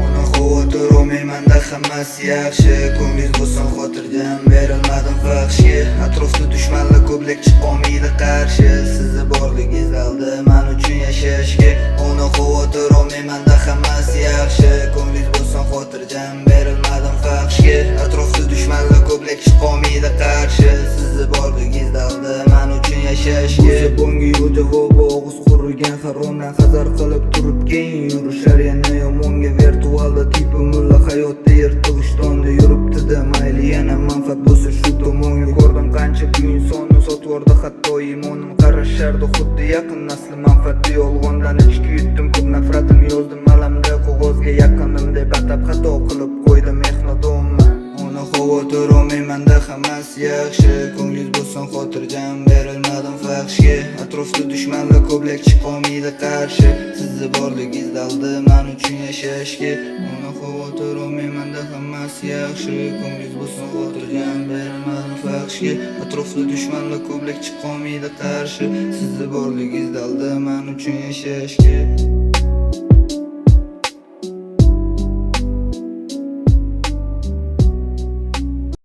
Ona xavotir olmaymanda hammasi yaxshi. Ko'nglingiz bo'lsin xotirjam, berilmadim fahshga. Atrofda dushmanlar ko'plik chiqolmaydi qarshi. Sizni borligingiz aldi men uchun yashashga. Ona xavotir olmaymanda hammasi yaxshi. Ko'nglingiz bo'lsin xotirjam, berilmadim fahshga. Atrofda dushmanlar ko'plik chiqolmaydi qarshi. Sizni borligingiz aldi men uchun yashashga. Bunga yo'q javob, og'iz qurilgan haromdan hazar qilib turib keyin yurishar yana yomonga. Virtualda tipi mulla hayotda yirtqichtonda yuribdi-da, mayli yana manfaat bo'lsa shu tomonga. Ko'rdim qancha bu insonni sotvordi, hatto imonim qarashardi xuddi yaqin nasli manfaatli yolg'ondan ichki yutdim ko'p nafratim, yozdim alamda qog'ozga yaqindim deb atab xato qilib qo'ydim mehnatomni. Ona xavotir olmaymanda hammasi yaxshi. Ko'nglingiz bo'lsin xotirjam, berilmadim fahshga. Atrofda dushmanlar ko'plik chiqolmaydi qarshi. Sizni borligingiz aldi men uchun yashashga. Ona xavotir olmaymanda hammasi yaxshi. Ko'nglingiz bo'lsin xotirjam, berilmadim fahshga. Atrofda dushmanlar ko'plik chiqolmaydi qarshi. Sizni borligingiz aldi men uchun yashashga.